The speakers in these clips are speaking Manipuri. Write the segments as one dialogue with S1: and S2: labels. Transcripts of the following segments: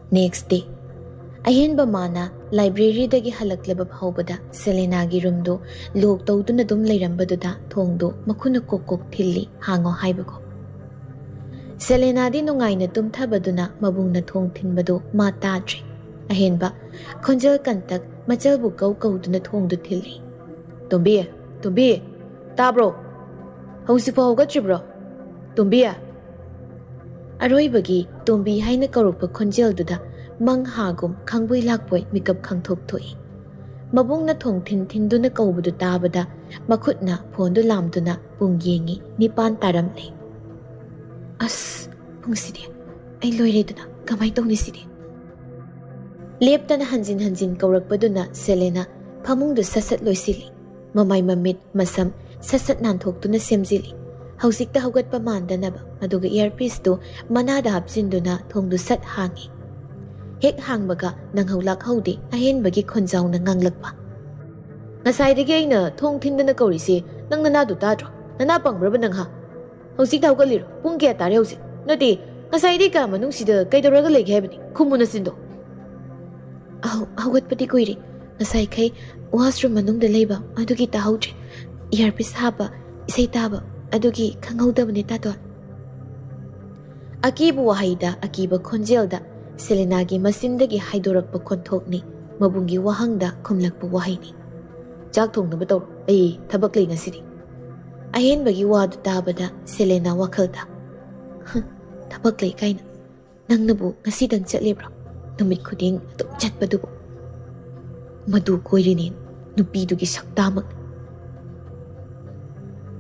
S1: Next day, ahenba mana library dagi halaklaba phawbada Selenagi room do lok tawduna dum leirambaduda thongdo makuna kokok thilli hango haibago. Selena di nungaina tumthabaduna mabungna thong thinbadu ma tadri. Ahenba khonjal kantak machalbu kauduna thongdu thilli. Tumbi, tabro. Hausipa hogatribro. Tumbi. Aroibagi tumbi haina karukpa khonjal duda mang hagum khangbui lakpoi mikap khangthok thoi. Mabungna thong thinduna kaubudu tabada makhutna phondu lamduna pung yengi nipan taramle. As pung sidi ai loireduna kamai tongni sidi. Leptana hanjin kaurakpaduna Selena phamungdu sasat loisili. Mamai mamit masam sasat nanthokduna semjili. Hausikta haugatpa mandanaba aduga earpiece do manada hapjinduna thongdu sat hangi. Hek hangbaga nanghaulak haudi ahenbagi khonjauna nganglakpa. Ngasaidagi aina thong thindana kaurisi nang nanadu tadro nana pangraba nangha. Hausikta haugaliro pung kya tare hausik nati ngasaidi ka manungsida kaidoraga lege habani khumuna sindo. Haugatpati kuiri ngasai kai washroom manungda leiba adugi tahaudre earpiece haba isai taba adugi khanghaudabani tato. Akibu wahaida akiba khonjelda Selenagi masindagi haidorakpa khonthokni mabungi wahangda khumlakpa wahaini. Chak thongnaba tawro ai thabak lei ngasidi. Ahenbagi wadu tabada Selena wakhalda. Thabak lei kaina nangnabu ngasidang chatlebra numit khuding atum chatpadubu. Madu koirinin nupidugi saktamak.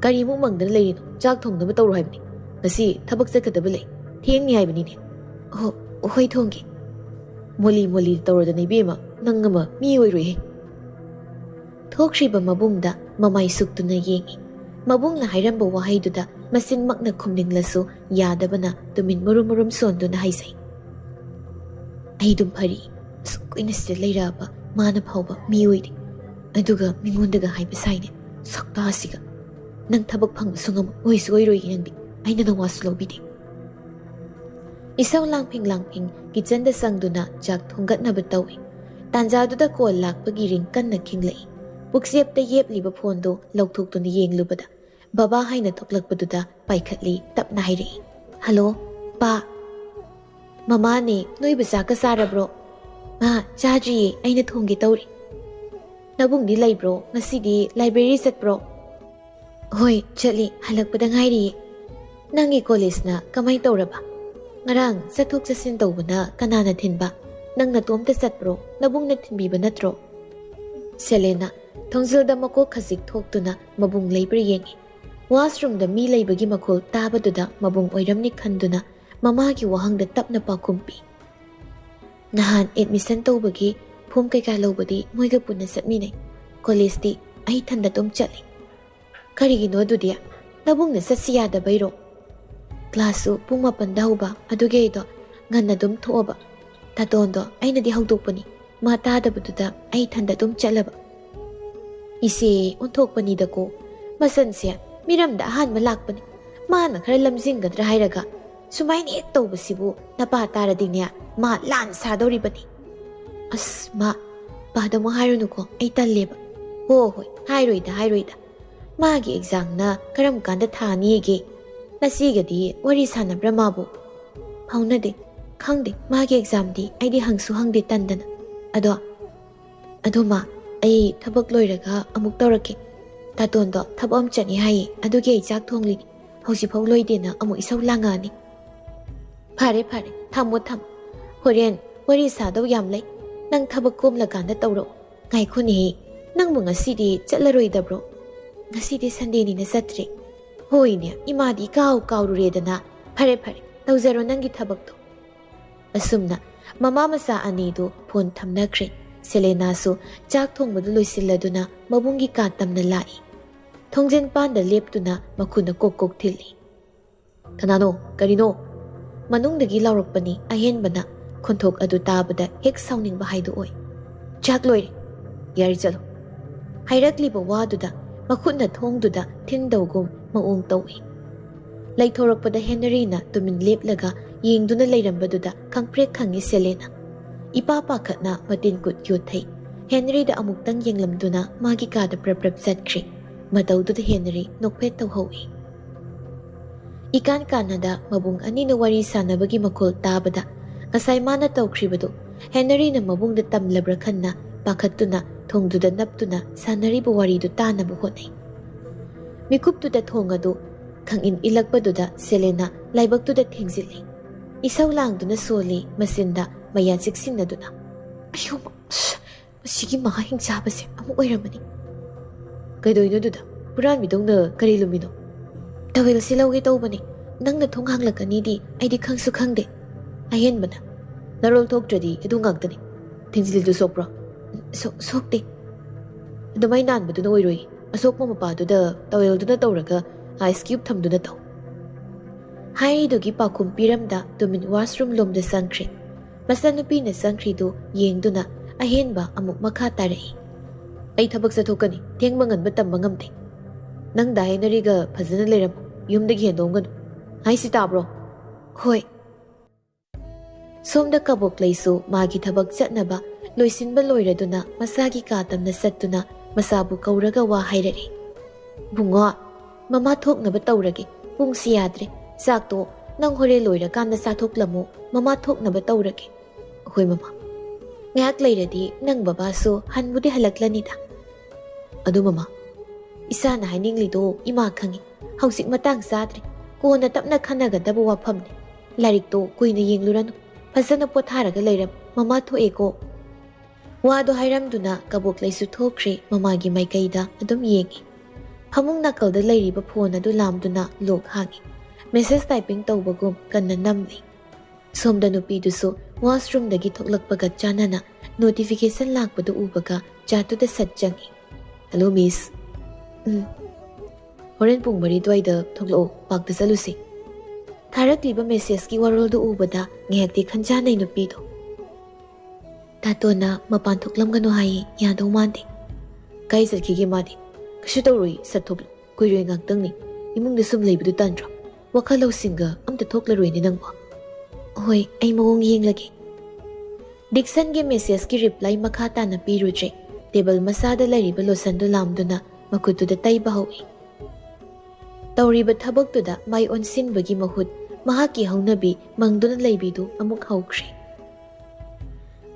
S1: Karimu mangdana leirino chak thongnaba tawro haibani. Ngasi thabak chakadaba lei thengni haibani. Hoi thonggi. Moli tawradana ibema nangama mi oiroi. Thokriba mabungda mamai suktuna yengi. Mabungna hairamba wahaiduda masin makna khumninglasu yadabana tumin murum sonduna haisai. Aidum phari sukuina sida leiraba mana phawba mi oiri. Aduga mingondaga haiba saine sakta asiga. Nang thabak phangba sungam oisu oiroi nangdi aina nang wasu lobidi. Isaw langping kitchen da sangduna jak thonggatnaba tawi. Tanjaduda kol lakpagi ring kanna khinglai. Buksiepta yepliba phondo lauthokduna yenglubada baba haina thoklakpaduda paikhatli tapna hairi. Hello pa mama ne noiba chaka sarabro ma chaji aina thongge tawri. Nabungdi laibro ngasidi library satbro. Hoi chali halakpada ngairi. Nangi college na kamay tawraba. Ngarang sathok sasin tawbana kanana thinba nangna tomta satbro nabungna thinbiba natro. Selena thongzilda makol khasik thoktuna mabung leibra yengi. Washroom da mi leibagi makol tabaduda mabung oiramni khanduna mamagi wahangda tapna pakumpi. Nahan admission tawbagi phum kaika lobadi moiga punna satminai. College di ai thanda tom chali. Karigino dudia nabungna satsiyada bairo. Klasu pung mapanda huba aduge do nganna dum thoba tatondo aina di haudokpani ma tadabududa ai thanda dum chalaba. Ise onthokpani dako masansia miramda ahanba lakpani mana khara lamjingadra hairaga sumaini ek tawbasibu napa taradingnya ma lan sadoribani. As ma pada mo hairunuko ai talleba. Hoi hairoida magi exam na karam kanda thani ge nasigadi wari sanabra mabu haunade khangde magi exam di aidi hangsu hangde tandana ado ma ai thabak loiraga amuk tawrake tatondo thabam chani hai aduge jak thongli hausi phau loidena amu isau langani. Phare thamo horen wari sadaw yamlai nang thabak kom laganda tawro ngai khuni nang bunga sidi chatlaroidabro ngasidi Sunday ni na satre. Hoi ne imadi kaw ruredana phare tawzaro nangi thabakto. Asumna mama masa anidu phone thamnakre. Selena su chak thongbadu loisilladuna mabungi ka tamna lai. Thongjen panda leptuna makuna kokok thili. Kanano karino manungdagi laurakpani ahenbana khonthok adu tabada hek sauningba haidu oi. Chak loire yari chalo. Hairakliba waduda makutna thongduda thindawgum maung tawi. Laithorakpada Henryna tumin leplaga yengduna leirambaduda khangprek khangi Selena. Ipa pakhatna matin kut yothai. Henry da amuktang yenglamduna magi kada prap zatkri. Mataudu da Henry nokpet tawhawi. Ikan Canada mabung ani na wari sanabagi makol tabada. Kasay mana tawkribado. Henry na mabung da tamlabrakhan na pakhatuna thongduda naptuna sanaribu waridu tanabu honay. Mikuptuda thongadu kangin ilagpaduda Selena laibagtuda thengzili. Isaw langduna soli masinda mayan siksinaduna. Ayaw masigi mga hingsabase amuk oiramani. Kaidoyno duda puran bidongna kari lumino. Tawil silawgi tawbani nang na thong hanglakani di ay di khangsu khangde. Ayen bana narol thoktradi edu ngagtani. Thengzilidu sopra. Sokte. Adumay nanbaduna oiroi. Asok mo mapaduda tawilduna tawraga ice cube thamduna taw. Hairidugi pakum piramda dumin washroom lomda sangkri. Masanupi na sangkri do yengduna ahenba amuk makha tarai. Ay thabak sa thokani theng mangan batam mangamte. Nang dahi nariga phazana leram yumdagi hendonganu. Hai si tabro. Hoi. Somda kabok laisu magi thabak chatnaba loisinba loiraduna masagi katamna sattuna masabu kauraga wa hairari. Bungo, mama thoknaba tawrage pung siyadre. Sakto nang hore loira kanda sathoklamo mama thoknaba tawrage. Hoi mama. Ngayak lairadi nang babaso hanbudi halaklanida. Adu mama. Isa na haninglido ima khangi. Hausik matang sadre. Kona tapna khanagadaba wafamne. Larikto kuina yengluranu. Phasana potharaga lairam mama thoeko. Wado hairamduna kabok laisu thokre mamagi maikaida adum yengi. Hamung nakalda lairiba phone adu lamduna lok hangi. Message typing tawbagum kanna namli. Somda nupidusu washroom dagi thoklakpaga chanana notification lakpadu ubaga chatuda satjangi. Hello miss. Horen pung mari dwaida thoklo pakda salusi. Tharakliba message ki waroldu ubada ngehakti khanjanai nupido. Tatona mapan thoklamganu hai yadau mande. Kai satkige madi. Kashu tawroi sathok kuiroi ngangtangni. Imungda sum leibudu tandra. Wakhalau singa amta thoklaroi ni nangba. Hoi, ai mawong yenglagi. Dixon ge message ki reply makata na piruje. Table masada lairiba losandu lamduna makutuda taiba hawi. Tawriba thabaktuda mai onsinbagi mahut mahaki haunabi mangduna leibidu amuk haukre.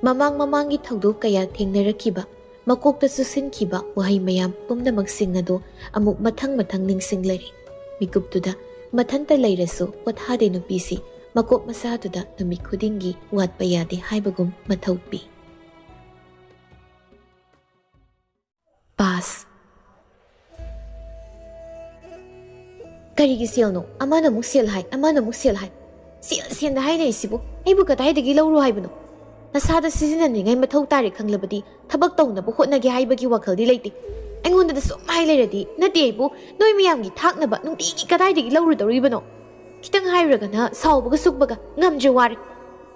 S1: Mamangi thawdok kaya thengnarakiba makokta susinkiba wahai mayam pumnamak ado amuk mathang ningsinglari. Mikuptuda mathanta lairasu wathade nupisi makok masaduda numi khudingi watpa yade haibagum mathaupi. Pass. Karigi selno amana muk sel hai sel da hai nei sibu aibu kadai dagi lawru haibano. Nasada sizinani mathau tari khanglabadi thabak tawnaba hotnage haibagi wakhaldi leite. Aingonda da sum hai leradi nate aibu noi miyamgi thaknaba nungtigi kadaidagi lawrudoribano. Kitang hairagana sawbaga sukbaga ngamje wari.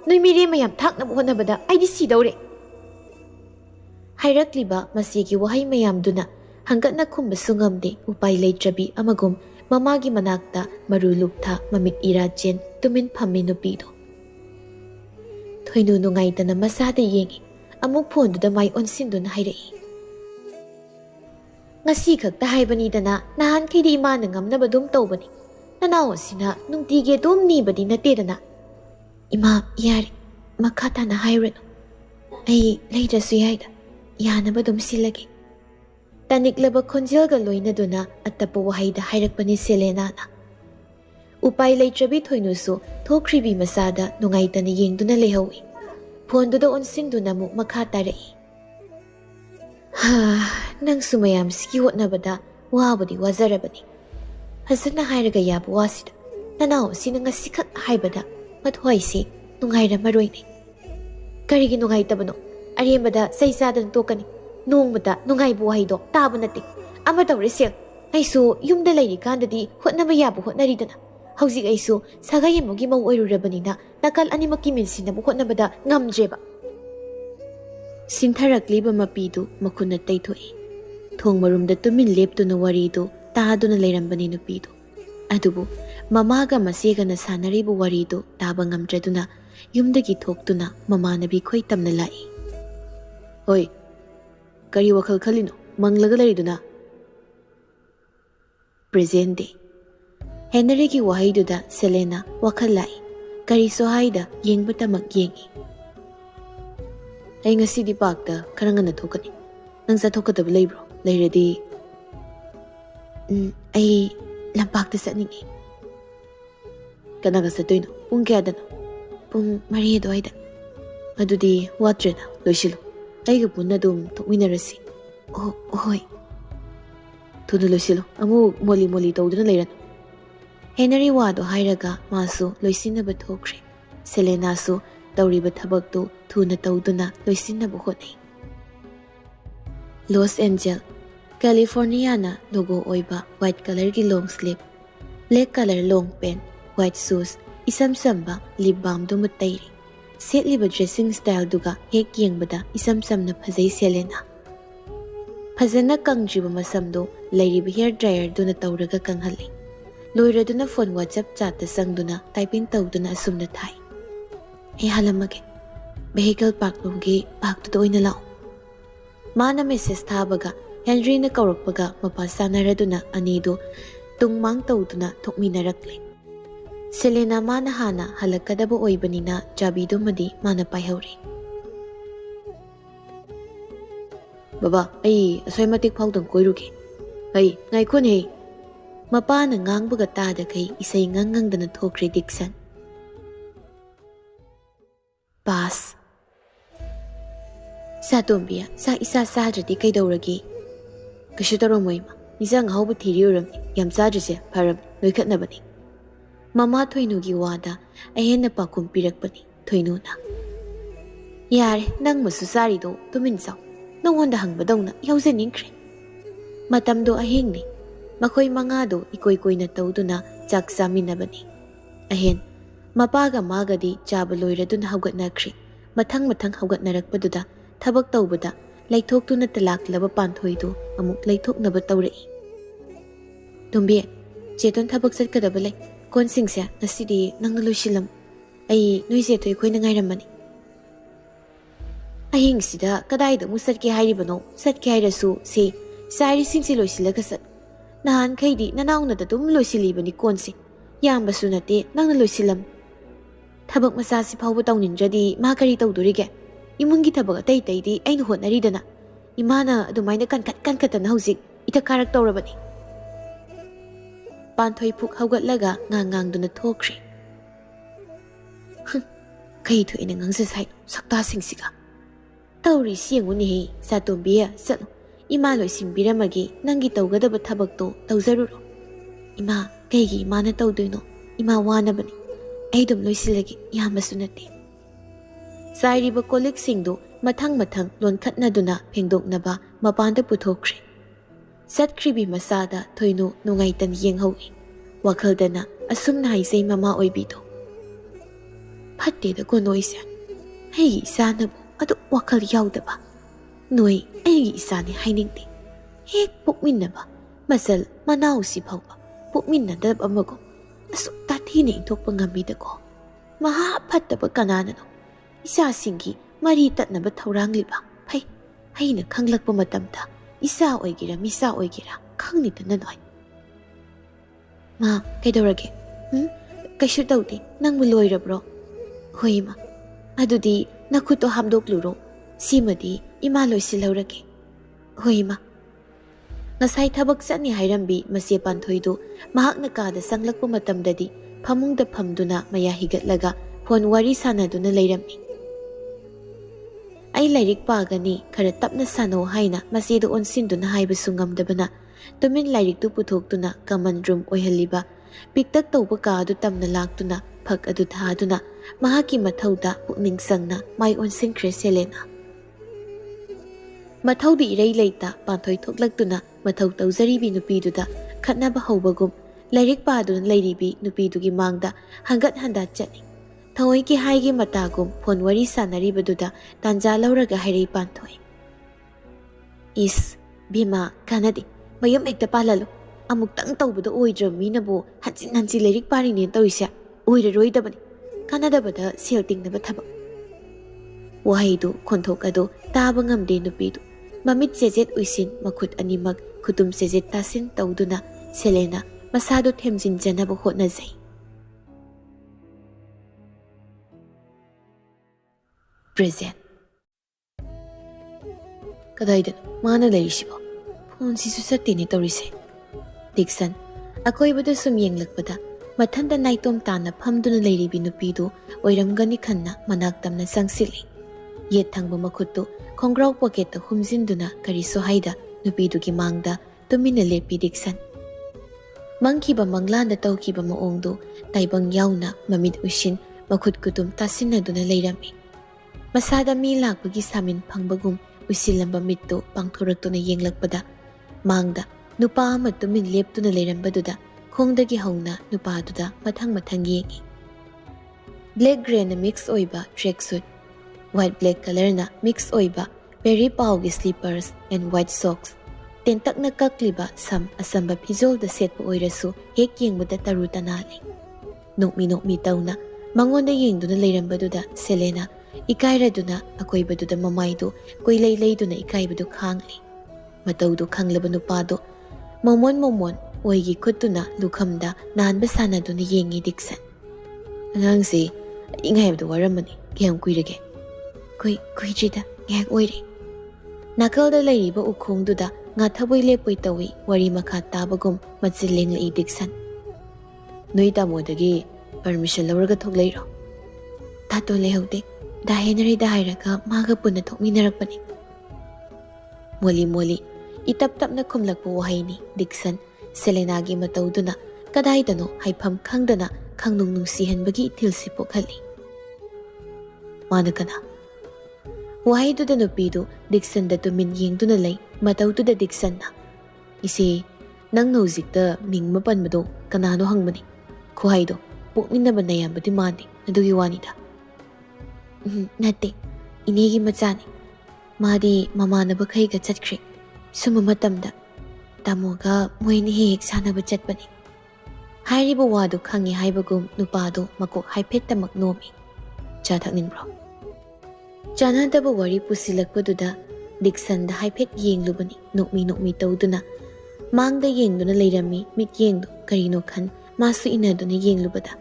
S1: Noi mire mayam thaknaba hotnabada aidi sidawre. Hairakliba masigi wahai mayamduna hangatna khumbasu ngamde upai leitrabi amagum mamagi manakta marulukta mamit irajen tumin phammi nupido. Thoinu nungaitana masada yengi amuk phonduda mai onsinduna hairai. Ngasi khakta haibanidana nahan khaidi imana ngamnaba dum tawbani. Nanaw sina nungtige dum nibadi natedana. Ima yari makhata na hairano. Ai leitrasu yaida yanaba dum silage. Taniklaba khonjelga loinaduna attapa wahaida hairakpani Selena na. Upai leitrabi thoinusu thokribi masada nungaitana yengduna lehawi. Phonduda onsinduna muk makha tarai. Nang sumayam siki hotnabada wabadi wazarabani. Hasana hairaga yabu wasida. Nanaw sina ngasi khak haibada mathoisi nungaira maroini. Karigi nungaitabano arembada saisadan tokani. Nongmata nungaibu wahaido taba nate. Ama tawre sel. Aisu yumda lairi kandadi hotnaba yabu hotnaridana. Hauzik aisu sagayemogi mau oirurabanina nakal animaki minsinabu hotnabada ngamjeba. Sintharakliba mapidu makuna taithoi. Thong marumda tumin leptuna waridu taaduna leirambani nupidu. Adubu mamaga masega na sanaribu waridu taba ngamdraduna yumdagi thoktuna mamanabi khoi tamna lai. Hoi, kari wakhal khalino manglaga lariduna. Present day. Henry ki wahaiduda Selena wakhal lai. Kari sohaida yengbatamak yengi. Ay ngasi di pakta karanga na thokani. Nang sa thokadab laybro. Layradi. Ay lampakta sa ningi. Kanaga sa tuyno. Pung kaya dano. Pung Maria doayda. Adudi watre na. Loisilo. Ay gapun na dum thokminarasi. Oh, hoy. Tuno loisilo. Amu moli tawdo na layran. Henry wado hairaga masu loisinaba thokre. Selena su tawriba thabaktu thuna tawduna loisinaba hotnai. Los Angeles, California na logo oiba white color ki long sleeve, black color long pant, white shoes, isam samba lip balm du mutayri. Setliba dressing style duga hek yengbada isam samna phajai Selena. Phajana kangjiba masamdo lairiba hair dryer duna tawraga kanghalli. Loiraduna phone WhatsApp chat ta sangduna typing tawduna asumna thai. Hey halamage. Vehicle park room ki park tu oina lao. Mana message thabaga Henry na kaurakpaga mapasanaraduna anido tungmang tawduna thokminarakle. Selena mana hana halakadaba oibanina jabido madi mana paihawri. Baba, ay asoy matik phawdang koiruki. Ay, ngai kun hey. Mapana ngangbaga tada kay isay ngangangdana thokre Dixon. Pass. Sa tombia, sa isa sadradi kay dawragi. Kashutaro mo ima, isang hawba tiriuram ni, yam sadrasya param, noikat na bani. Mama Thoinu gi wada, ayan na pa kumpirak bani, Thoinu na. Yare, nang masusari do, tuminsaw, nang wanda hang badaw na, yawzan inkre. Matam do ahing ni, makoy mga do ikoy-koy na tawdo na chak samin na bani. Ahen, mapaga maga di jabaloy radun hawgat na kri, matang hawgat na rakpaduda, tabak tawbada, laytok do na talak laba panthoy do, amuk laytok na batawrai. Tumbiye, jeton tabak sat kadabalay, konsing siya nasidi nang nalusilam, ay nuy seto'y koy nangayram bani. Ahing sida, kaday da mo sat ki hayri bano, sat ki hayra su, si, sari sing siloy sila kasat. Nahan kay di nanaw na datum loisiliba ni Konsi. Yamba sunate nang naloisilam. Tabak masasi pawba taw ninja di makari taw durige. Imungi tabak atay di ay nuhot na ridana. Imana dumay na kankat na hauzik itakarak taw rabani. Panthoy puk hawgat laga ngang do na thokri. Kay ito inangang sasay sakta singsiga. Tawri siyang unihi sa tumbiya salo. Ima loisimbiramagi nangi tawgadaba thabakto tawzaruro. Ima kaygi imana tawdoino ima wanabani. Aydum loisilagi yamasu nate. Sairiba kolik singdo mathang lonkhatnaduna phengdoknaba mapanda puthokre. Satkribi masada Thoinu nungaitan yenghawi. Wakhaldana asumna haisei mama oibido. Phatte da konoise. Hei sanabu adu wakhal yaudaba. Noi ay isani hainingti. Hek pukminaba. Masal manaw si pawba. Pukminadab amago. Asuk tatini intok pangamida ko. Mahapataba Kanano. Isa singi maritat na ba taurang liba. Hay na kanglak pamatamta. Isa oigira misa oigira. Kangnita na noy. Ma, kay dawrage. Kaysyo dawdi nang muloy bro. Hoy ma. Adudi nakuto hamdok luro. Simadi imaloy silawrage. Hoy ma. Ngasay tabak sa ni Hayrambi masya panthoy do mahak na kada sanglak po matamdadi pamungda pamduna maya higatlaga phone wari sanaduna layrami. Ay layrik pagani kara tapna sano hayna masya doon sinduna hayba sungamdabana tumin layrik do puthok tuna kaman room oyhaliba piktak tawba kaado tamna laktuna pag adudhaduna mahaki mathawda pukning sangna may onsingkre Selena. Mathaw di iray layta panthoy thoklagtuna mathaw tawzaribi nupiduda khatnaba hawbagum layrik paduna layribi nupidugi mangda hanggat handa chani. Thawoy ki haygi matagum phone wari sanaribaduda tanja lawraga hayray panthoy. Is bima kanadi mayam ekta palalo amuktang tawbada oidram minabu hansin layrik paring nin tawisa oiraroidabani ꯀꯥꯟꯅꯗꯕꯗ ꯁꯦꯜ ꯇꯤꯡꯅꯕ ꯊꯕꯛ. ꯋꯥꯍꯩꯗꯨ ꯈꯣꯟꯊꯣꯛ ꯑꯗꯨ ꯇꯥꯕ ꯉꯝꯗꯦ ꯅꯨꯄꯤꯗꯨ. ꯃꯃꯤꯠ ꯆꯦꯖꯦꯠ ꯎꯏꯁꯤꯟ ꯃꯈꯨꯠ ꯑꯅꯤꯃꯛ ꯈꯨꯇꯨꯝ ꯆꯦꯖꯦꯠ ꯇꯥꯁꯤꯟ ꯇꯧꯗꯨꯅ ꯁꯦꯂꯦꯅ ꯃꯁꯥꯗꯨ ꯊꯦꯝꯖꯤꯟꯖꯅꯕ ꯍꯣꯠꯅꯖꯩ. ꯄ꯭ꯔꯦꯖꯦꯟ. ꯀꯗꯥꯏꯗꯅꯣ ꯃꯥꯅ ꯂꯩꯔꯤꯁꯤꯕꯣ? ꯐꯣꯟꯁꯤꯁꯨ ꯆꯠꯇꯦꯅꯦ ꯇꯧꯔꯤꯁꯦ. ꯗꯤꯛꯁꯟ ꯑꯀꯣꯏꯕꯗ ꯁꯨꯝ ꯌꯦꯡꯂꯛꯄꯗ ꯃꯊꯟꯇ ꯅꯥꯏꯇꯣꯝ ꯇꯥꯅ ꯐꯝꯗꯨꯅ ꯂꯩꯔꯤꯕꯤ ꯅꯨꯄꯤꯗꯨ ꯑꯣꯏꯔꯝꯒꯅꯤ ꯈꯟꯅ ꯃꯅꯥꯛ ꯇꯝꯅ ꯆꯪꯁꯤꯜꯂꯤ. ꯌꯦꯠ ꯊꯪꯕ ꯃꯈꯨꯠꯇꯨ ꯈꯣꯡꯒ꯭ꯔꯥꯎ ꯄꯣꯀꯦꯠꯇ ꯍꯨꯝꯖꯤꯟꯗꯨꯅ ꯀꯔꯤꯁꯨ ꯍꯥꯏꯗ ꯅꯨꯄꯤꯗꯨꯒꯤ ꯃꯥꯡꯗ ꯇꯨꯃꯤꯟꯅ ꯂꯦꯞꯄꯤ ꯗꯤꯛꯁꯟ. ꯃꯪꯈꯤꯕ ꯃꯪꯂꯥꯟꯗ ꯇꯧꯈꯤꯕ ꯃꯑꯣꯡꯗꯨ ꯇꯥꯏꯕꯪ ꯌꯥꯎꯅ ꯃꯃꯤꯠ ꯎꯏꯁꯤꯟ ꯃꯈꯨꯠ ꯀꯨꯇꯨꯝ ꯇꯥꯁꯤꯟꯅꯗꯨꯅ ꯂꯩꯔꯝꯃꯤ. ꯃꯁꯥꯗ ꯃꯤ ꯂꯥꯛꯄꯒꯤ ꯁꯥꯃꯤꯟ ꯐꯪꯕꯒꯨꯝ ꯎꯏꯁꯤꯜꯂꯝꯕ ꯃꯤꯠꯇꯨ ꯄꯥꯡꯊꯣꯔꯛꯇꯨꯅ ꯌꯦꯡꯂꯛꯄꯗ ꯃꯥꯡꯗ ꯅꯨꯄꯥ ꯑꯃ ꯇꯨꯃꯤꯟ ꯂꯦꯞꯇꯨꯅ ꯂꯩꯔꯝꯕꯗꯨꯗ ꯈꯣꯡꯗꯒꯤ ꯍꯧꯅ ꯅꯨꯄꯥꯗꯨꯗ ꯃꯊꯪ ꯃꯊꯪ ꯌꯦꯡꯉꯤ. ꯕ꯭ꯂꯦꯛ ꯒ꯭ꯔꯦꯅ ꯃꯤꯛꯁ ꯑꯣꯏꯕ ꯇ꯭ꯔꯦꯛ ꯁꯨꯠ, ꯋꯥꯏꯠ ꯕ꯭ꯂꯦꯛ ꯀꯂꯔꯅ ꯃꯤꯛꯁ ꯑꯣꯏꯕ ꯄꯦꯔꯤ ꯄꯥꯎꯒꯤ ꯁ꯭ꯂꯤꯄꯔꯁ ꯑꯦꯟ ꯋꯥꯏꯠ ꯁꯣꯛꯁ, ꯇꯦꯟꯇꯛꯅ ꯀꯛꯂꯤꯕ ꯁꯝ ꯑꯁꯝꯕ ꯐꯤꯖꯣꯜꯗ ꯁꯦꯠꯄ ꯑꯣꯏꯔꯁꯨ ꯍꯦꯛ ꯌꯦꯡꯕꯗ ꯇꯔꯨ ꯇꯅꯥꯜꯂꯤ. ꯅꯣꯛꯃꯤ ꯅꯣꯛꯃꯤ ꯇꯧꯅ ꯃꯉꯣꯟꯗ ꯌꯦꯡꯗꯨꯅ ꯂꯩꯔꯝꯕꯗꯨꯗ ꯁꯦꯂꯦꯅ ꯏꯀꯥꯏꯔꯗꯨꯅ ꯑꯀꯣꯏꯕꯗꯨꯗ ꯃꯃꯥꯏꯗꯨ ꯀꯣꯏꯂꯩ ꯂꯩꯗꯨꯅ ꯏꯀꯥꯏꯕꯗꯨ ꯈꯥꯡꯂꯤ. ꯃꯇꯧꯗꯨ ꯈꯪꯂꯕ ꯅꯨꯄꯥꯗꯨ ꯃꯣꯃꯣꯟ ꯑꯣꯏꯒꯤ ꯈꯨꯠꯇꯨꯅ ꯂꯨꯈꯝꯗ ꯅꯥꯟꯕ ꯁꯥꯟꯅꯗꯨꯅ ꯌꯦꯡꯉꯤ ꯗꯤꯛꯁꯟ. ꯑꯉꯥꯡꯁꯤ ꯑꯩ ꯉꯥꯏꯕꯗ ꯋꯥꯔꯝꯃꯅꯤ. ꯀꯌꯥꯝ ꯀꯨꯏꯔꯒꯦ? ꯀꯨꯏꯗ꯭ꯔꯤꯗ, ꯉꯥꯏꯍꯥꯛ ꯑꯣꯏꯔꯦ. ꯅꯥꯀꯜꯗ ꯂꯩꯔꯤꯕ ꯎꯈꯣꯡꯗꯨꯗ ꯉꯥꯊꯕꯣꯏ ꯂꯦꯞꯄꯣꯏ ꯇꯧꯏ ꯋꯥꯔꯤ ꯃꯈꯥ ꯇꯥꯕꯒꯨꯝ ꯃꯆꯤꯟ ꯂꯦꯡꯂꯛꯏ ꯗꯤꯛꯁꯟ. ꯅꯣꯏ ꯇꯥꯃꯣꯗꯒꯤ ꯄꯔꯃꯤꯁꯟ ꯂꯧꯔꯒ ꯊꯣꯛꯂꯛꯏꯔꯣ? ꯇꯥꯇꯣꯟ ꯂꯩꯍꯧꯗꯦ. ꯗꯥ ꯍꯦꯅꯔꯤꯗ ꯍꯥꯏꯔꯒ ꯃꯥꯒ ꯄꯨꯟꯅ ꯊꯣꯛꯃꯤꯟꯅꯔꯛꯄꯅꯤ. ꯃꯣꯂꯤ ꯏꯇꯞ ꯇꯞꯅ ꯈꯨꯝꯂꯛꯄ ꯋꯥꯍꯩꯅꯤ ꯗꯤꯛꯁꯟ ꯁꯦꯂꯦꯅꯥꯒꯤ ꯃꯇꯧꯗꯨꯅ ꯀꯗꯥꯏꯗꯅꯣ ꯍꯥꯏꯐꯝ ꯈꯪꯗꯅ ꯈꯪꯅꯨꯡ ꯅꯨꯡꯁꯤꯍꯟꯕꯒꯤ ꯏꯊꯤꯜꯁꯤ ꯄꯣꯛꯍꯜꯂꯤ. ꯃꯥꯅ ꯀꯅꯥ? ꯋꯥꯍꯩꯗꯨꯗ ꯅꯨꯄꯤꯗꯨ ꯗꯤꯛꯁꯟꯗ ꯇꯨꯃꯤꯟ ꯌꯦꯡꯗꯨꯅ ꯂꯩ. ꯃꯇꯧꯗꯨꯗ ꯗꯤꯛꯁꯟꯅ ꯏꯆꯦ ꯅꯪꯅ ꯍꯧꯖꯤꯛꯇ ꯃꯤꯡ ꯑꯃ ꯄꯟꯕꯗꯣ ꯀꯅꯥꯅꯣ ꯍꯪꯕꯅꯤ. ꯈꯨꯍꯥꯏꯗꯣ ꯄꯣꯛꯃꯤꯟꯅꯕ ꯅꯌꯥꯝꯕꯗꯤ ꯃꯥꯟꯗꯦ, ꯑꯗꯨꯒꯤ ꯋꯥꯅꯤꯗ. ꯅꯠꯇꯦ, ꯏꯅꯦꯒꯤ ꯃꯆꯥꯅꯤ. ꯃꯥꯗꯤ ꯃꯃꯥꯟꯅꯕꯈꯩꯒ ꯆꯠꯈ꯭ꯔꯦ. ꯁꯨꯝꯕ ꯃꯇꯝꯗ ꯇꯥꯃꯣꯒ ꯃꯣꯏꯅ ꯍꯦꯛ ꯁꯥꯟꯅꯕ ꯆꯠꯄꯅꯤ. ꯍꯥꯏꯔꯤꯕ ꯋꯥꯗꯨ ꯈꯪꯉꯤ ꯍꯥꯏꯕꯒꯨꯝ ꯅꯨꯄꯥꯗꯨ ꯃꯀꯣꯛ ꯍꯥꯏꯐꯦꯠꯇꯃꯛ ꯅꯣꯝꯃꯤ. ꯆꯥ ꯊꯛꯅꯤꯡꯕ꯭ꯔꯣ? ꯆꯥꯅꯗꯕ ꯋꯥꯔꯤ ꯄꯨꯁꯤꯜꯂꯛꯄꯗꯨꯗ ꯗꯤꯛꯁꯟꯗ ꯍꯥꯏꯐꯦꯠ ꯌꯦꯡꯂꯨꯕꯅꯤ. ꯅꯣꯛꯃꯤ ꯇꯧꯗꯨꯅ ꯃꯥꯡꯗ ꯌꯦꯡꯗꯨꯅ ꯂꯩꯔꯝꯃꯤ. ꯃꯤꯠꯌꯦꯡꯗꯨ ꯀꯔꯤꯅꯣ ꯈꯟ ꯃꯥꯁꯨ ꯏꯟꯅꯗꯨꯅ ꯌꯦꯡꯂꯨꯕꯗ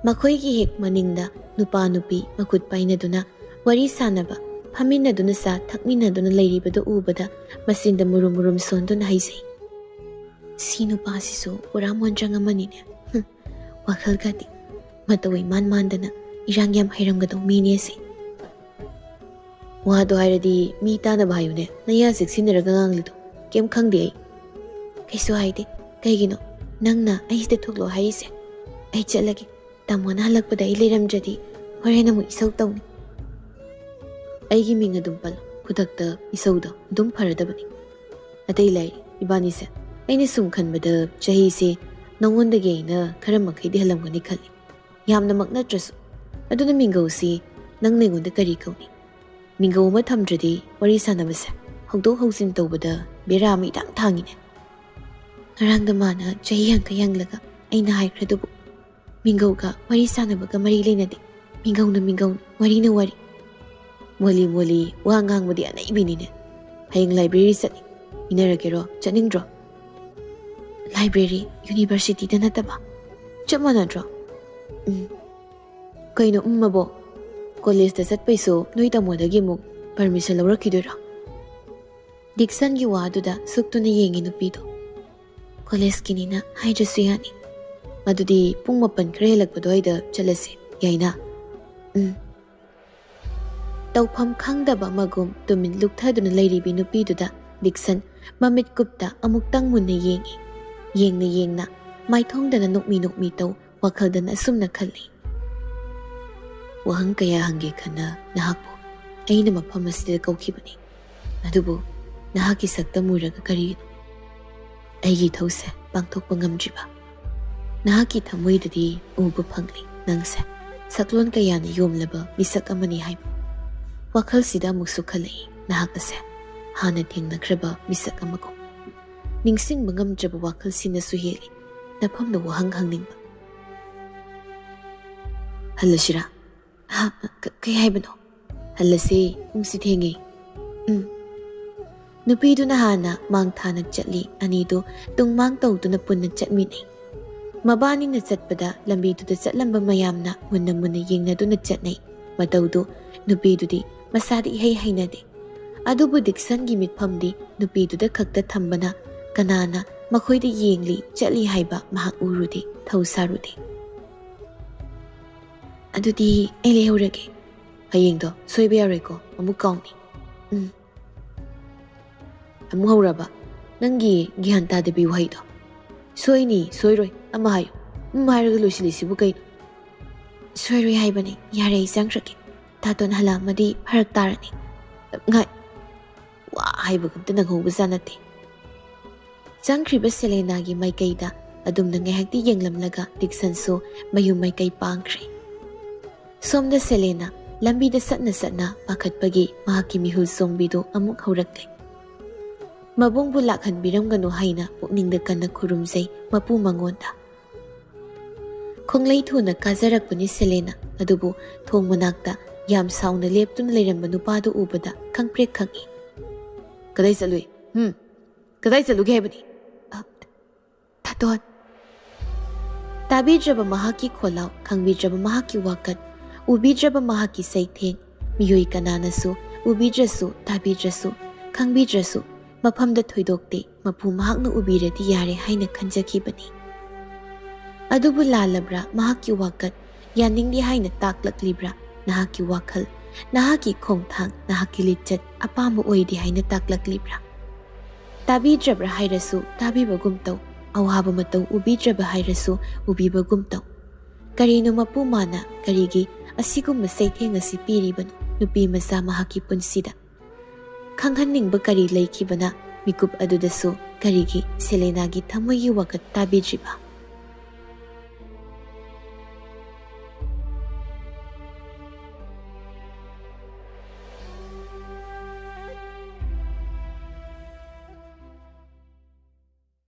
S1: ꯃꯈꯣꯏꯒꯤ ꯍꯦꯛ ꯃꯅꯤꯡꯗ ꯅꯨꯄꯥ ꯅꯨꯄꯤ ꯃꯈꯨꯠ ꯄꯥꯏꯅꯗꯨꯅ ꯋꯥꯔꯤ ꯁꯥꯟꯅꯕ, ꯐꯝꯃꯤꯟꯅꯗꯨꯅ ꯆꯥ ꯊꯛꯃꯤꯟꯅꯗꯨꯅ ꯂꯩꯔꯤꯕꯗꯨ ꯎꯕꯗ ꯃꯆꯤꯟꯗ ꯃꯨꯔꯨꯝ ꯁꯣꯟꯗꯨꯅ ꯍꯥꯏꯖꯩ. ꯁꯤ ꯅꯨꯄꯥꯁꯤꯁꯨ ꯄꯨꯔꯥ ꯃꯣꯟꯗ꯭ꯔꯪ ꯑꯃꯅꯤꯅꯦ. ꯋꯥꯈꯜꯒꯗꯤ ꯃꯇꯧ ꯏꯃꯥꯟ ꯃꯥꯟꯗꯅ ꯏꯔꯥꯡ ꯌꯥꯝ ꯍꯩꯔꯝꯒꯗꯧ ꯃꯤꯅꯦꯁꯦ. ꯋꯥꯗꯣ ꯍꯥꯏꯔꯗꯤ ꯃꯤ ꯇꯥꯅꯕ ꯍꯥꯏꯌꯨꯅꯦ. ꯅꯌꯥ ꯆꯦꯛꯁꯤꯟꯅꯔꯒ ꯉꯥꯡꯂꯤꯗꯣ ꯀꯩꯝ ꯈꯪꯗꯦ ꯑꯩ. ꯀꯩꯁꯨ ꯍꯥꯏꯗꯦ. ꯀꯩꯒꯤꯅꯣ ꯅꯪꯅ ꯑꯩꯁꯤꯗ ꯊꯣꯛꯂꯛꯑꯣ ꯍꯥꯏꯔꯤꯁꯦ? ꯑꯩ ꯆꯠꯂꯒꯦ. ꯇꯥꯃꯣꯅ ꯍꯜꯂꯛꯄꯗ ꯑꯩ ꯂꯩꯔꯝꯗ꯭ꯔꯗꯤ ꯍꯣꯔꯦꯟ ꯑꯃꯨꯛ ꯏꯁꯧ ꯇꯧꯅꯤ. ꯑꯩꯒꯤ ꯃꯤꯡ ꯑꯗꯨꯝ ꯄꯜꯂꯣ. ꯈꯨꯗꯛꯇ ꯏꯁꯧꯗꯣ ꯑꯗꯨꯝ ꯐꯔꯗꯕꯅꯤ. ꯑꯇꯩ ꯂꯥꯏꯔꯤ ꯏꯕꯥꯅꯤꯁꯦ. ꯑꯩꯅ ꯁꯨꯝ ꯈꯟꯕꯗ ꯆꯍꯤꯁꯦ ꯅꯉꯣꯟꯗꯒꯤ ꯑꯩꯅ ꯈꯔ ꯃꯈꯩꯗꯤ ꯍꯜꯂꯝꯒꯅꯤ ꯈꯜꯂꯤ. ꯌꯥꯝꯅꯃꯛ ꯅꯠꯇ꯭ꯔꯁꯨ. ꯑꯗꯨꯅ ꯃꯤꯡꯒꯧꯁꯤ ꯅꯪꯅ ꯑꯩꯉꯣꯟꯗ ꯀꯔꯤ ꯀꯧꯅꯤ? ꯃꯤꯡꯒꯧ ꯑꯃ ꯊꯝꯗ꯭ꯔꯗꯤ ꯋꯥꯔꯤ ꯁꯥꯟꯅꯕꯁꯦ ꯍꯧꯗꯣꯛ ꯍꯧꯖꯤꯟ ꯇꯧꯕꯗ ꯕꯦꯔꯥ ꯑꯃ ꯏꯇꯥꯡ ꯊꯥꯡꯉꯤꯅꯦ. ꯉꯔꯥꯡꯗ ꯃꯥꯅ ꯆꯍꯤ ꯍꯪꯂꯒ ꯑꯩꯅ ꯍꯥꯏꯈ꯭ꯔꯗꯨꯕꯨ ꯃꯤꯡꯒꯧꯒ ꯋꯥꯔꯤ ꯁꯥꯟꯅꯕꯒ ꯃꯔꯤ ꯂꯩꯅꯗꯦ. ꯃꯤꯡꯒꯧꯅ ꯋꯥꯔꯤꯅ ꯋꯥꯔꯤ. ꯃꯣꯂꯤ ꯋꯥ ꯉꯥꯡꯕꯗꯤ ꯑꯅꯩꯕꯤꯅꯤꯅꯦ. ꯍꯌꯦꯡ ꯂꯥꯏꯕ꯭ꯔꯦꯔꯤ ꯆꯠꯅꯤ. ꯏꯟꯅꯔꯒꯦꯔꯣ? ꯆꯠꯅꯤꯡꯗ꯭ꯔꯣ? ꯂꯥꯏꯕ꯭ꯔꯦꯔꯤ ꯌꯨꯅꯤꯚꯔꯁꯤꯇꯤꯗ ꯅꯠꯇꯕ? ꯆꯞ ꯃꯥꯟꯅꯗ꯭ꯔꯣ? ꯀꯩꯅꯣ ꯑꯕꯣ? ꯀꯣꯂꯦꯖꯇ ꯆꯠꯄꯩꯁꯨ ꯅꯣꯏ ꯇꯥꯃꯣꯗꯒꯤ ꯑꯃꯨꯛ ꯄꯔꯃꯤꯁꯟ ꯂꯧꯔꯛꯈꯤꯗꯣꯏꯔꯣ? ꯗꯤꯛꯁꯟꯒꯤ ꯋꯥꯗꯨꯗ ꯁꯨꯛꯇꯨꯅ ꯌꯦꯡꯉꯤ ꯅꯨꯄꯤꯗꯣ. ꯀꯣꯂꯦꯖꯀꯤꯅꯤꯅ ꯍꯥꯏꯗ꯭ꯔꯁꯨ ꯌꯥꯅꯤ. ꯃꯗꯨꯗꯤ ꯄꯨꯡ 9 ꯈꯔ ꯍꯦꯜꯂꯛꯄ ꯑꯗꯨꯋꯥꯏꯗ ꯆꯠꯂꯁꯤ. ꯌꯥꯏꯅ? ꯇꯧꯐꯝ ꯈꯪꯗꯕ ꯑꯃꯒꯨꯝ ꯇꯨꯃꯤꯟ ꯂꯨꯛꯊꯗꯨꯅ ꯂꯩꯔꯤꯕꯤ ꯅꯨꯄꯤꯗꯨꯗ ꯗꯤꯛꯁꯟ ꯃꯃꯤꯠ ꯀꯨꯞꯇ ꯑꯃꯨꯛꯇꯪ ꯃꯨꯟꯅ ꯌꯦꯡꯉꯤ. ꯌꯦꯡꯅ ꯃꯥꯏꯊꯣꯡꯗꯅ ꯅꯣꯛꯃꯤ ꯇꯧ ꯋꯥꯈꯜꯗꯅ ꯑꯁꯨꯝꯅ ꯈꯜꯂꯤ. ꯋꯥꯍꯪ ꯀꯌꯥ ꯍꯪꯒꯦ ꯈꯟꯅ ꯅꯍꯥꯛꯄꯨ ꯑꯩꯅ ꯃꯐꯝ ꯑꯁꯤꯗ ꯀꯧꯈꯤꯕꯅꯤ. ꯑꯗꯨꯕꯨ ꯅꯍꯥꯛꯀꯤ ꯁꯛꯇ ꯃꯨꯔꯒ ꯀꯔꯤꯒꯤꯅꯣ? ꯑꯩꯒꯤ ꯏꯊꯧꯁꯦ ꯄꯥꯡꯊꯣꯛꯄ ꯉꯝꯗ꯭ꯔꯤꯕ? ꯅꯍꯥꯛꯀꯤ ꯊꯃꯣꯏꯗꯗꯤ ꯎꯕ ꯐꯪꯂꯤ ꯅꯪꯁꯦ ꯁꯛꯂꯣꯟ ꯀꯌꯥꯅ ꯌꯣꯝꯂꯕ ꯃꯤꯁꯛ ꯑꯃꯅꯤ ꯍꯥꯏꯕ. ꯋꯥꯈꯜꯁꯤꯗ ꯑꯃꯨꯛꯁꯨ ꯈꯜꯂꯛꯏ ꯅꯍꯥꯛ ꯑꯁꯦ ꯍꯥꯟꯅ ꯊꯦꯡꯅꯈ꯭ꯔꯕ ꯃꯤꯁꯛ ꯑꯃꯒꯨꯝ. ꯅꯤꯡꯁꯤꯡꯕ ꯉꯝꯗ꯭ꯔꯕ ꯋꯥꯈꯜꯁꯤꯅꯁꯨ ꯍꯦꯜꯂꯤ ꯅꯐꯝꯗ ꯋꯥꯍꯪ ꯍꯪꯅꯤꯡꯕ. ꯍꯜꯂꯁꯤꯔꯥ? ꯀꯩ ꯍꯥꯏꯕꯅꯣ? ꯍꯜꯂꯁꯤ, ꯄꯨꯡꯁꯤ ꯊꯦꯡꯉꯦ꯫ ꯅꯨꯄꯤꯗꯨꯅ ꯍꯥꯟꯅ ꯃꯥꯡ ꯊꯥꯅ ꯆꯠꯂꯤ, ꯑꯅꯤꯗꯨ ꯇꯨꯡꯃꯥꯡ ꯇꯧꯗꯨꯅ ꯄꯨꯟꯅ ꯆꯠꯃꯤꯟꯅꯩ꯫ ꯃꯕꯥꯅꯤꯅ ꯆꯠꯄꯗ ꯂꯝꯕꯤꯗꯨꯗ ꯆꯠꯂꯝꯕ ꯃꯌꯥꯝꯅ ꯃꯨꯟꯅ ꯃꯨꯟꯅ ꯌꯦꯡꯅꯗꯨꯅ ꯆꯠꯅꯩ꯫ ꯃꯇꯧꯗꯨ ꯅꯨꯄꯤꯗꯨꯗꯤ ꯃꯁꯥꯗ ꯏꯍꯩ ꯍꯩꯅꯗꯦ꯫ ꯑꯗꯨꯕꯨ ꯗꯤꯛꯁꯟꯒꯤ ꯃꯤꯠꯐꯝꯗꯤ ꯅꯨꯄꯤꯗꯨꯗ ꯈꯛꯇ ꯊꯝꯕꯅ ꯀꯅꯥꯅ ꯃꯈꯣꯏꯗ ꯌꯦꯡꯂꯤ ꯆꯠꯂꯤ ꯍꯥꯏꯕ ꯃꯍꯥꯛ ꯎꯔꯨꯗꯦ, ꯊꯧꯁꯥꯔꯨꯗꯦ꯫ ꯑꯗꯨꯗꯤ ꯑꯩ ꯂꯩꯍꯧꯔꯒꯦ꯫ ꯍꯌꯦꯡꯗꯣ ꯁꯣꯏꯕ ꯌꯥꯔꯣꯏꯀꯣ, ꯑꯃꯨꯛ ꯀꯥꯎꯅꯤ꯫ ꯑꯃꯨꯛ ꯍꯧꯔꯕ ꯅꯪꯒꯤ ꯒ꯭ꯌꯥꯟ ꯇꯥꯗꯕꯤ ꯋꯥꯍꯩꯗꯣ? ꯁꯣꯏꯅꯤ, ꯁꯣꯏꯔꯣꯏ, ꯑꯃ ꯍꯥꯏꯌꯨ꯫ ꯍꯥꯏꯔꯒ ꯂꯣꯏꯁꯤꯜꯂꯤꯁꯤꯕꯨ ꯀꯩꯅꯣ? ꯁꯣꯏꯔꯣꯏ ꯍꯥꯏꯕꯅꯤ, ꯌꯥꯔꯦ ꯑꯩ ꯆꯪꯈ꯭ꯔꯒꯦ꯫ ꯇꯥꯇꯣꯟ ꯍꯜꯂꯛꯑꯝꯃꯗꯤ ꯐꯔꯛ ꯇꯥꯔꯅꯤ꯫ ꯉꯥꯏ, ꯋꯥ ꯍꯥꯏꯕꯒꯝꯇ ꯅꯪꯍꯧꯕꯖꯥꯠ ꯅꯠꯇꯦ꯫ ꯆꯪꯈ꯭ꯔꯤꯕ ꯁꯦꯂꯦꯅꯥꯒꯤ ꯃꯥꯏꯀꯩꯗ ꯑꯗꯨꯝꯅ ꯉꯥꯏꯍꯥꯛꯇꯤ ꯌꯦꯡꯂꯝꯂꯒ ꯗꯤꯛꯁꯟꯁꯨ ꯃꯌꯨꯝ ꯃꯥꯏꯀꯩ ꯄꯥꯡꯈ꯭ꯔꯦ꯫ ꯁꯣꯝꯗ ꯁꯦꯂꯦꯅꯥ ꯂꯝꯕꯤꯗ ꯆꯠꯅ ꯆꯠꯅ ꯄꯥꯈꯠꯄꯒꯤ ꯃꯍꯥꯛꯀꯤ ꯃꯤꯍꯨꯜ ꯆꯣꯡꯕꯤꯗꯨ ꯑꯃꯨꯛ ꯍꯧꯔꯛꯂꯦ꯫ ꯃꯕꯨꯡꯕꯨ ꯂꯥꯛꯍꯟꯕꯤꯔꯝꯒꯅꯨ ꯍꯥꯏꯅ ꯄꯨꯛꯅꯤꯡꯗ ꯀꯟꯅ ꯈꯨꯔꯨꯝꯖꯩ ꯃꯄꯨ ꯃꯉꯣꯟꯗ꯫ ꯈꯣꯡꯂꯩ ꯊꯨꯅ ꯀꯥꯖꯔꯛꯄꯅꯤ ꯁꯦꯂꯦꯅꯥ, ꯑꯗꯨꯕꯨ ꯊꯣꯡ ꯃꯅꯥꯛꯇ ꯌꯥꯝ ꯁꯥꯎꯅ ꯂꯦꯞꯇꯨꯅ ꯂꯩꯔꯝꯕ ꯅꯨꯄꯥꯗꯨ ꯎꯕꯗ ꯈꯪꯄ꯭ꯔꯦꯛ ꯈꯪꯏ꯫ ꯀꯗꯥꯏ ꯆꯠꯂꯨꯏ? ꯀꯗꯥꯏ ꯆꯠꯂꯨꯒꯦ ꯍꯥꯏꯕꯅꯤ? ꯇꯥꯇꯣꯟ꯫ ꯇꯥꯕꯤꯗ꯭ꯔꯕ ꯃꯍꯥꯛꯀꯤ ꯈꯣꯜꯂꯥꯎ, ꯈꯪꯕꯤꯗ꯭ꯔꯕ ꯃꯍꯥꯛꯀꯤ ꯋꯥꯀꯠ, ꯎꯕꯤꯗ꯭ꯔꯕ ꯃꯍꯥꯛꯀꯤ ꯆꯩꯊꯦꯡ, ꯃꯤꯑꯣꯏ ꯀꯅꯥꯅꯁꯨ ꯎꯕꯤꯗ꯭ꯔꯁꯨ, ꯇꯥꯕꯤꯗ꯭ꯔꯁꯨ, ꯈꯪꯕꯤꯗ꯭ꯔꯁꯨ ꯃꯐꯝꯗ ꯊꯣꯏꯗꯣꯛꯇꯦ, ꯃꯄꯨ ꯃꯍꯥꯛꯅ ꯎꯕꯤꯔꯗꯤ ꯌꯥꯔꯦ ꯍꯥꯏꯅ ꯈꯟꯖꯈꯤꯕꯅꯤ꯫ ꯑꯗꯨꯕꯨ ꯂꯥꯜꯂꯕ꯭ꯔꯥ ꯃꯍꯥꯛꯀꯤ ꯋꯥꯀꯠ? ꯌꯥꯅꯤꯡꯗꯦ ꯍꯥꯏꯅ ꯇꯥꯛꯂꯛꯂꯤꯕ꯭ꯔꯥ? ꯅꯍꯥꯛꯀꯤ ꯋꯥꯈꯜ, ꯅꯍꯥꯛꯀꯤ ꯈꯣꯡꯊꯥꯡ, ꯅꯍꯥꯛꯀꯤ ꯂꯤꯆꯠ ꯑꯄꯥꯝꯕ ꯑꯣꯏꯗꯦ ꯍꯥꯏꯅ ꯇꯥꯛꯂꯛꯂꯤꯕ꯭ꯔꯥ? ꯇꯥꯕꯤꯗ꯭ꯔꯕ꯭ꯔꯥ ꯍꯥꯏꯔꯁꯨ ꯇꯥꯕꯤꯕꯒꯨꯝ ꯇꯧ, ꯑꯋꯥꯕ ꯃꯇꯧ ꯎꯕꯤꯗ꯭ꯔꯕ ꯍꯥꯏꯔꯁꯨ ꯎꯕꯤꯕꯒꯨꯝ ꯇꯧ꯫ ꯀꯔꯤꯅꯣ ꯃꯄꯨ ꯃꯥꯅ ꯀꯔꯤꯒꯤ ꯑꯁꯤꯒꯨꯝꯕ ꯆꯩꯊꯦꯡ ꯑꯁꯤ ꯄꯤꯔꯤꯕꯅꯣ ꯅꯨꯄꯤ ꯃꯆꯥ ꯃꯍꯥꯛꯀꯤ ꯄꯨꯟꯁꯤꯗ? ꯈꯪꯍꯟꯅꯤꯡꯕ ꯀꯔꯤ ꯂꯩꯈꯤꯕꯅ ꯃꯤꯀꯨꯞ ꯑꯗꯨꯗꯁꯨ ꯀꯔꯤꯒꯤ ꯁꯦꯂꯦꯅꯥꯒꯤ ꯊꯃꯣꯏꯒꯤ ꯋꯥꯀꯠ ꯇꯥꯕꯤꯗ꯭ꯔꯤꯕ?